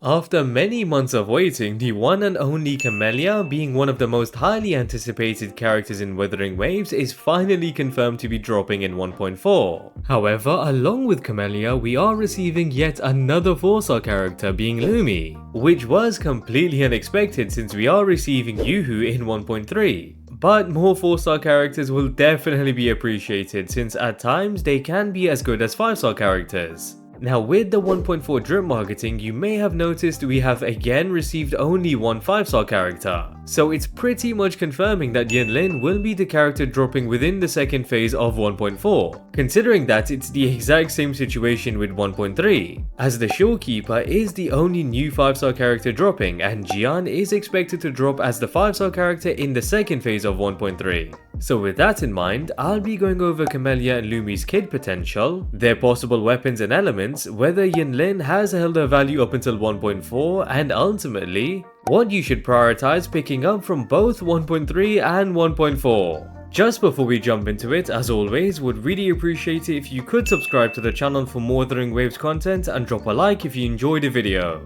After many months of waiting, the one and only Camellia, being one of the most highly anticipated characters in WutheringWaves, is finally confirmed to be dropping in 1.4. However, along with Camellia, we are receiving yet another 4-star character, being Lumi, which was completely unexpected since we are receiving Yoo-hoo in 1.3. But more 4-star characters will definitely be appreciated since at times they can be as good as 5-star characters. Now with the 1.4 drip marketing, you may have noticed we have again received only one 5-star character. So it's pretty much confirming that Yinlin will be the character dropping within the second phase of 1.4, considering that it's the exact same situation with 1.3, as the Shorekeeper is the only new 5-star character dropping and Jiyan is expected to drop as the 5-star character in the second phase of 1.3. So with that in mind, I'll be going over Camellia and Lumi's Kit Potential, their possible weapons and elements, whether Yinlin has held her value up until 1.4, and ultimately, what you should prioritize picking up from both 1.3 and 1.4. Just before we jump into it, as always, would really appreciate it if you could subscribe to the channel for more WutheringWaves content and drop a like if you enjoyed the video.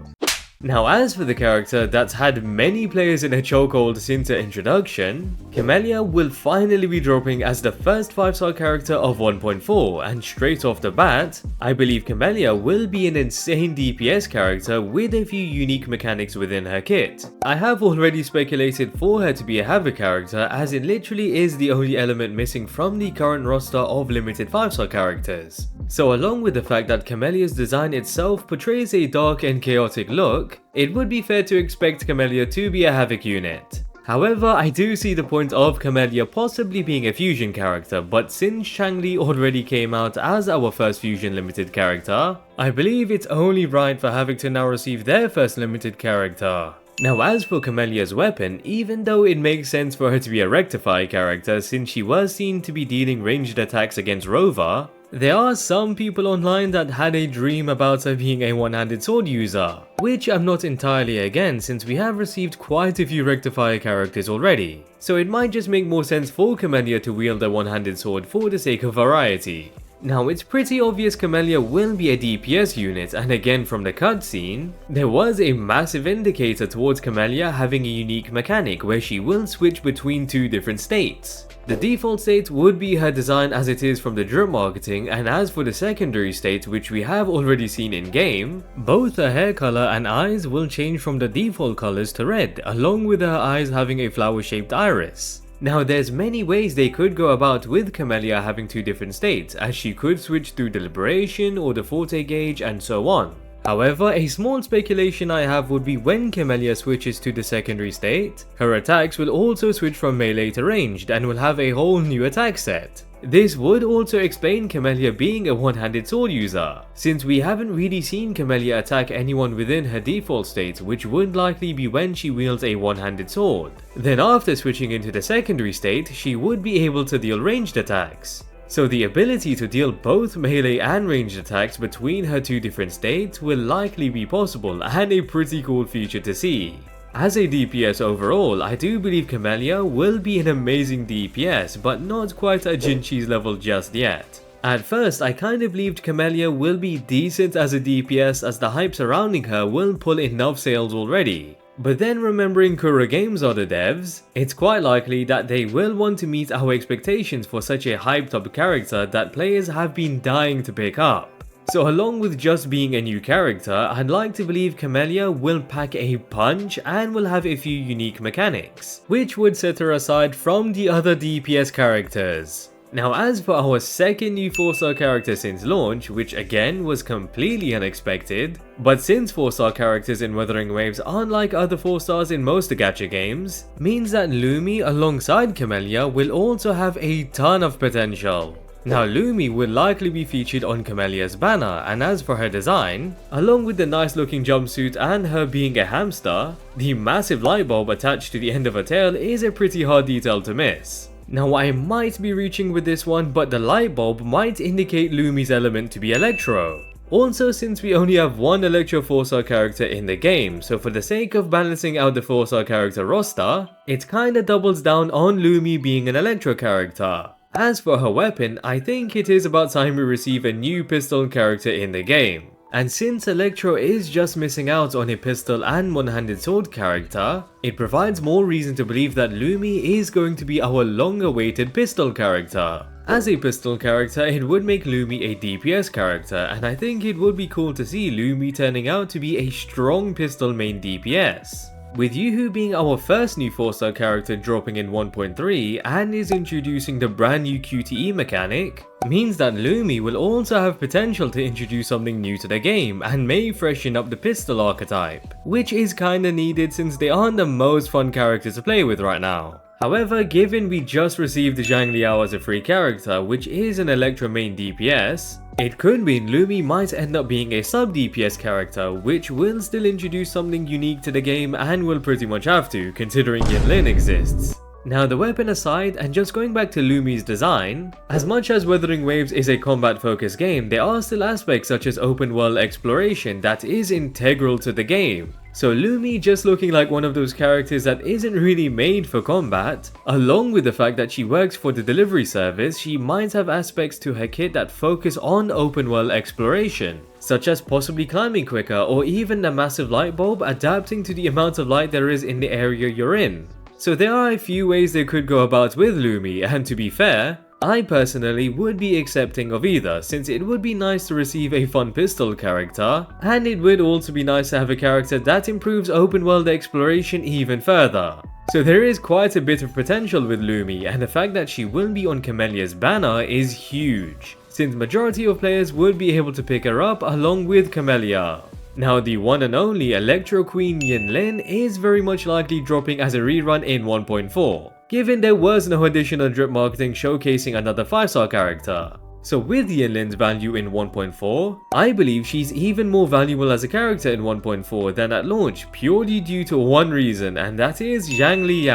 Now as for the character that's had many players in a chokehold since her introduction, Camellia will finally be dropping as the first 5-star character of 1.4, and straight off the bat, I believe Camellia will be an insane DPS character with a few unique mechanics within her kit. I have already speculated for her to be a Havoc character, as it literally is the only element missing from the current roster of limited 5-star characters. So along with the fact that Camellia's design itself portrays a dark and chaotic look, it would be fair to expect Camellia to be a Havoc unit. However, I do see the point of Camellia possibly being a fusion character, but since Changli already came out as our first fusion limited character, I believe it's only right for Havoc to now receive their first limited character. Now as for Camellia's weapon, even though it makes sense for her to be a Rectify character since she was seen to be dealing ranged attacks against Rover, there are some people online that had a dream about her being a one-handed sword user, which I'm not entirely against since we have received quite a few Rectifier characters already, so it might just make more sense for Camellia to wield a one-handed sword for the sake of variety. Now it's pretty obvious Camellia will be a DPS unit, and again from the cutscene, there was a massive indicator towards Camellia having a unique mechanic where she will switch between two different states. The default state would be her design as it is from the drip marketing, and as for the secondary state, which we have already seen in game, both her hair color and eyes will change from the default colors to red, along with her eyes having a flower shaped iris. Now there's many ways they could go about with Camellia having two different states, as she could switch through Deliberation or the Forte gauge and so on. However, a small speculation I have would be when Camellia switches to the secondary state, her attacks will also switch from melee to ranged and will have a whole new attack set. This would also explain Camellia being a one-handed sword user, since we haven't really seen Camellia attack anyone within her default state, which would likely be when she wields a one-handed sword. Then after switching into the secondary state, she would be able to deal ranged attacks. So the ability to deal both melee and ranged attacks between her two different states will likely be possible and a pretty cool feature to see. As a DPS overall, I do believe Camellia will be an amazing DPS, but not quite at Jinshi's level just yet. At first, I kind of believed Camellia will be decent as a DPS as the hype surrounding her will pull enough sales already. But then remembering KuroGames are the devs, it's quite likely that they will want to meet our expectations for such a hyped up character that players have been dying to pick up. So along with just being a new character, I'd like to believe Camellia will pack a punch and will have a few unique mechanics, which would set her aside from the other DPS characters. Now as for our second new 4-star character since launch, which again was completely unexpected, but since 4-star characters in WutheringWaves aren't like other 4-stars in most gacha games, means that Lumi alongside Camellia will also have a ton of potential. Now Lumi will likely be featured on Camellia's banner, and as for her design, along with the nice looking jumpsuit and her being a hamster, the massive light bulb attached to the end of her tail is a pretty hard detail to miss. Now I might be reaching with this one, but the light bulb might indicate Lumi's element to be Electro. Also, since we only have one Electro 4-star character in the game, so for the sake of balancing out the 4-star character roster, it kinda doubles down on Lumi being an Electro character. As for her weapon, I think it is about time we receive a new pistol character in the game. And since Electro is just missing out on a pistol and one-handed sword character, it provides more reason to believe that Lumi is going to be our long-awaited pistol character. As a pistol character, it would make Lumi a DPS character, and I think it would be cool to see Lumi turning out to be a strong pistol main DPS. With Yuhu being our first new 4-star character dropping in 1.3 and is introducing the brand new QTE mechanic, means that Lumi will also have potential to introduce something new to the game and may freshen up the pistol archetype, which is kinda needed since they aren't the most fun characters to play with right now. However, given we just received the Changli as a free character, which is an Electro main DPS, it could mean Lumi might end up being a sub DPS character, which will still introduce something unique to the game and will pretty much have to, considering Yinlin exists. Now, the weapon aside, and just going back to Lumi's design, as much as WutheringWaves is a combat focused game, there are still aspects such as open world exploration that is integral to the game. So Lumi just looking like one of those characters that isn't really made for combat, along with the fact that she works for the delivery service, she might have aspects to her kit that focus on open world exploration, such as possibly climbing quicker or even a massive light bulb adapting to the amount of light there is in the area you're in. So there are a few ways they could go about with Lumi, and to be fair, I personally would be accepting of either, since it would be nice to receive a fun pistol character, and it would also be nice to have a character that improves open world exploration even further. So there is quite a bit of potential with Lumi, and the fact that she will be on Camellia's banner is huge, since majority of players would be able to pick her up along with Camellia. Now, the one and only Electro Queen Yinlin is very much likely dropping as a rerun in 1.4, given there was no additional drip marketing showcasing another 5-star character. So with Yinlin's value in 1.4, I believe she's even more valuable as a character in 1.4 than at launch, purely due to one reason, and that is Changli.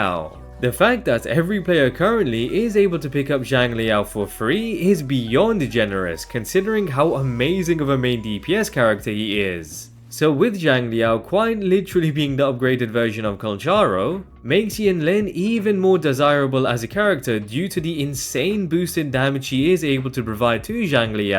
The fact that every player currently is able to pick up Changli for free is beyond generous, considering how amazing of a main DPS character he is. So with Changli quite literally being the upgraded version of Calcharo, makes Yinlin even more desirable as a character due to the insane boosted damage she is able to provide to Changli.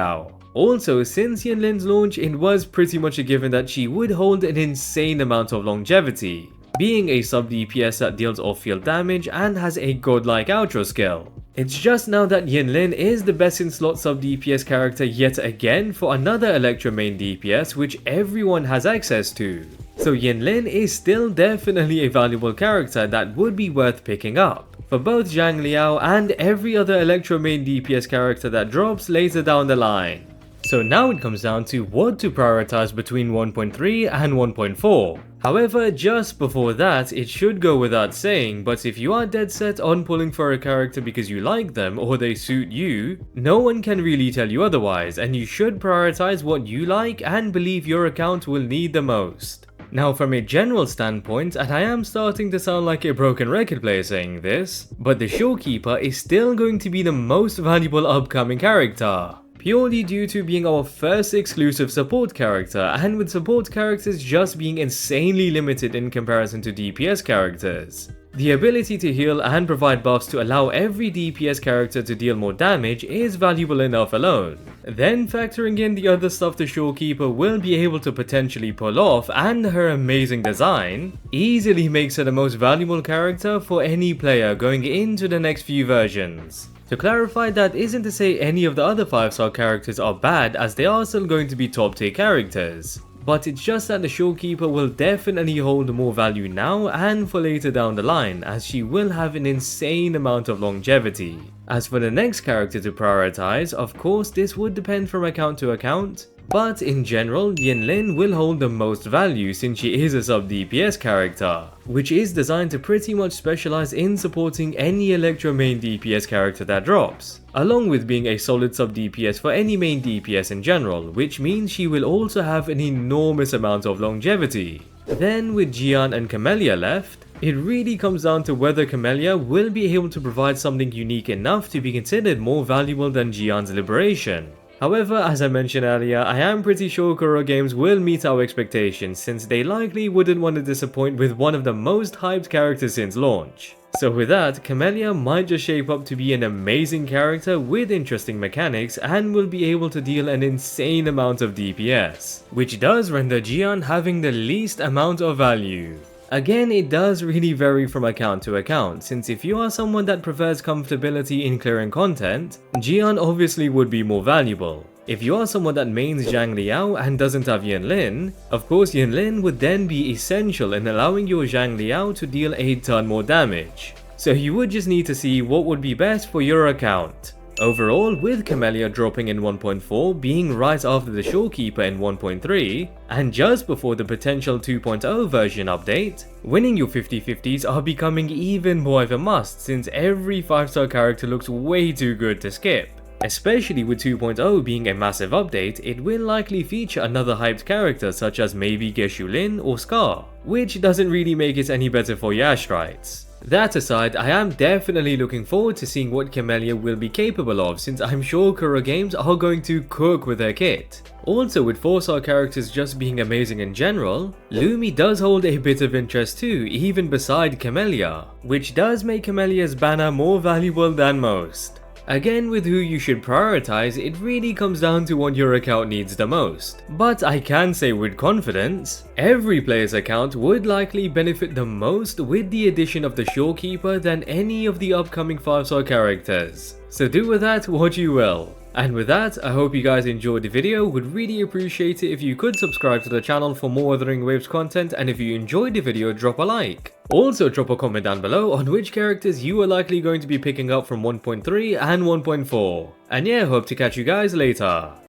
Also, since Yinlin's launch, it was pretty much a given that she would hold an insane amount of longevity, being a sub DPS that deals off-field damage and has a godlike outro skill. It's just now that Yinlin is the best in slot sub DPS character yet again for another Electro main DPS which everyone has access to. So Yinlin is still definitely a valuable character that would be worth picking up, for both Changli and every other Electro main DPS character that drops later down the line. So now it comes down to what to prioritize between 1.3 and 1.4. However, just before that, it should go without saying, but if you are dead set on pulling for a character because you like them or they suit you, no one can really tell you otherwise, and you should prioritize what you like and believe your account will need the most. Now, from a general standpoint, and I am starting to sound like a broken record player saying this, but the Shorekeeper is still going to be the most valuable upcoming character, purely due to being our first exclusive support character, and with support characters just being insanely limited in comparison to DPS characters. The ability to heal and provide buffs to allow every DPS character to deal more damage is valuable enough alone. Then factoring in the other stuff the Shorekeeper will be able to potentially pull off and her amazing design, easily makes her the most valuable character for any player going into the next few versions. To clarify, that isn't to say any of the other 5-star characters are bad, as they are still going to be top tier characters, but it's just that the Shorekeeper will definitely hold more value now and for later down the line, as she will have an insane amount of longevity. As for the next character to prioritize, of course this would depend from account to account, but in general, Yinlin will hold the most value since she is a sub DPS character, which is designed to pretty much specialize in supporting any Electro main DPS character that drops, along with being a solid sub DPS for any main DPS in general, which means she will also have an enormous amount of longevity. Then with Jiyan and Camellia left, it really comes down to whether Camellia will be able to provide something unique enough to be considered more valuable than Jiyan's liberation. However, as I mentioned earlier, I am pretty sure KuroGames will meet our expectations, since they likely wouldn't want to disappoint with one of the most hyped characters since launch. So with that, Camellia might just shape up to be an amazing character with interesting mechanics and will be able to deal an insane amount of DPS, which does render Jiyan having the least amount of value. Again, it does really vary from account to account, since if you are someone that prefers comfortability in clearing content, Jiyan obviously would be more valuable. If you are someone that mains Zhang Liao and doesn't have Yinlin, of course Yinlin would then be essential in allowing your Zhang Liao to deal a ton more damage. So you would just need to see what would be best for your account. Overall, with Camellia dropping in 1.4, being right after the Shorekeeper in 1.3, and just before the potential 2.0 version update, winning your 50/50s are becoming even more of a must since every 5-star character looks way too good to skip. Especially with 2.0 being a massive update, it will likely feature another hyped character such as maybe Geshu-Lin or Scar, which doesn't really make it any better for your Ashtrites. That aside, I am definitely looking forward to seeing what Camellia will be capable of, since I'm sure KuroGames are going to cook with their kit. Also, with 4-star characters just being amazing in general, Lumi does hold a bit of interest too, even beside Camellia, which does make Camellia's banner more valuable than most. Again, with who you should prioritize, it really comes down to what your account needs the most. But I can say with confidence, every player's account would likely benefit the most with the addition of the Shorekeeper than any of the upcoming 5-star characters. So do with that what you will. And with that, I hope you guys enjoyed the video. Would really appreciate it if you could subscribe to the channel for more WutheringWaves content, and if you enjoyed the video, drop a like. Also drop a comment down below on which characters you are likely going to be picking up from 1.3 and 1.4. And yeah, hope to catch you guys later.